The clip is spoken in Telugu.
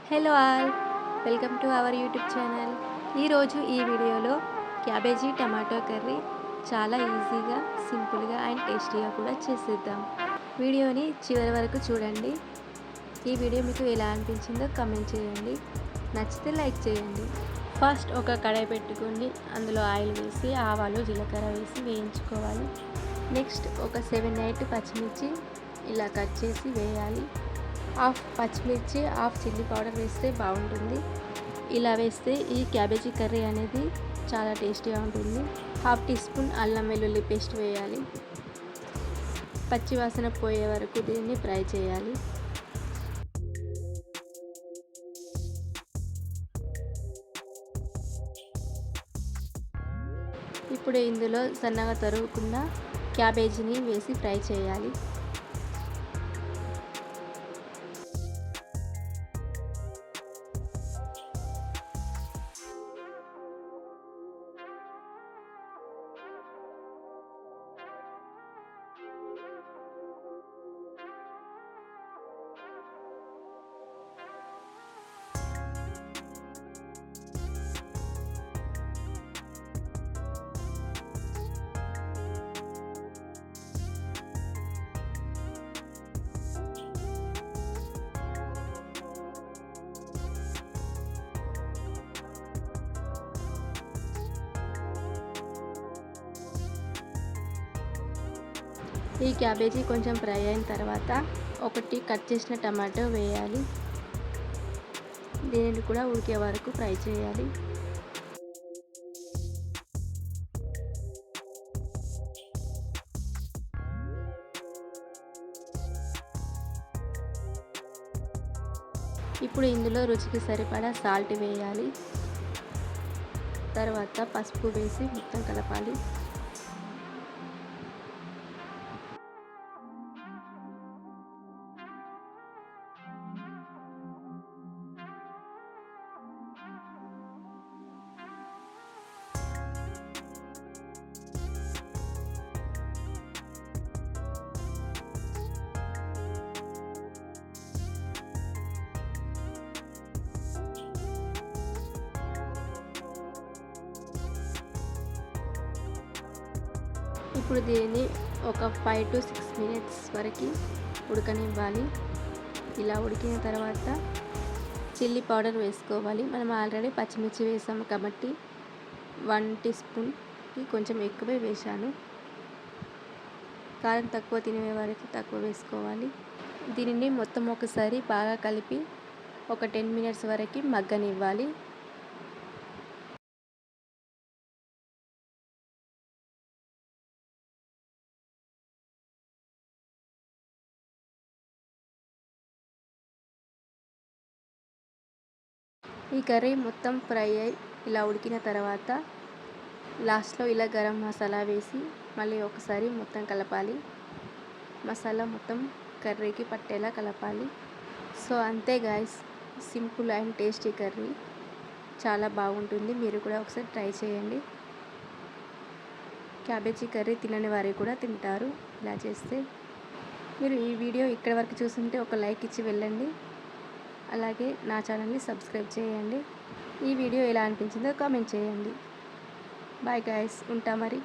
Hello all, welcome to our YouTube channel. ఈరోజు ఈ వీడియోలో క్యాబేజీ టమాటో కర్రీ చాలా ఈజీగా, సింపుల్గా అండ్ టేస్టీగా కూడా చేసేద్దాం. వీడియోని చివరి వరకు చూడండి. ఈ వీడియో మీకు ఎలా అనిపించిందో కామెంట్ చేయండి. నచ్చితే లైక్ చేయండి. ఫస్ట్ ఒక కడాయి పెట్టుకొని అందులో ఆయిల్ వేసి ఆవాలు జీలకర్ర వేసి వేయించుకోవాలి. నెక్స్ట్ ఒక 7-8 పచ్చిమిర్చి ఇలా కట్ చేసి వేయాలి. హాఫ్ పచ్చిమిర్చి, హాఫ్ చిల్లీ పౌడర్ వేస్తే బాగుంటుంది. ఇలా వేస్తే ఈ క్యాబేజీ కర్రీ అనేది చాలా టేస్టీగా ఉంటుంది. హాఫ్ టీ స్పూన్ అల్లం వెల్లుల్లి పేస్ట్ వేయాలి. పచ్చి వాసన పోయే వరకు దీన్ని ఫ్రై చేయాలి. ఇప్పుడు ఇందులో సన్నగా తరుగుకున్న క్యాబేజీని వేసి ఫ్రై చేయాలి. ఈ క్యాబేజీ కొంచెం ఫ్రై అయిన తర్వాత ఒకటి కట్ చేసిన టమాటో వేయాలి. దీనిని కూడా ఉడికే వరకు ఫ్రై చేయాలి. ఇప్పుడు ఇందులో రుచికి సరిపడా సాల్ట్ వేయాలి. తర్వాత పసుపు వేసి మొత్తం కలపాలి. ఇప్పుడు దీన్ని ఒక 5 to 6 minutes వరకు ఉడకనివ్వాలి. ఇలా ఉడికిన తర్వాత చిల్లీ పౌడర్ వేసుకోవాలి. మనం ఆల్రెడీ పచ్చిమిర్చి వేసాము కాబట్టి 1 టీ స్పూన్కి కొంచెం ఎక్కువే వేశాను. కారం తక్కువ తినే వరకు తక్కువ వేసుకోవాలి. దీనిని మొత్తం ఒకసారి బాగా కలిపి ఒక 10 minutes వరకు మగ్గనివ్వాలి. ఈ కర్రీ మొత్తం ఫ్రై అయ్యి ఇలా ఉడికిన తర్వాత లాస్ట్లో ఇలా గరం మసాలా వేసి మళ్ళీ ఒకసారి మొత్తం కలపాలి. మసాలా మొత్తం కర్రీకి పట్టేలా కలపాలి. సో అంతే guys, simple and tasty curry చాలా బాగుంటుంది. మీరు కూడా ఒకసారి ట్రై చేయండి. క్యాబేజీ కర్రీ తినని వారు కూడా తింటారు ఇలా చేస్తే. మీరు ఈ వీడియో ఇక్కడి వరకు చూస్తుంటే ఒక లైక్ ఇచ్చి వెళ్ళండి. అలాగే నా ఛానల్ని సబ్స్క్రైబ్ చేయండి. ఈ వీడియో ఎలా అనిపించిందో కామెంట్ చేయండి. బాయ్ గాయ్స్, ఉంటా మరి.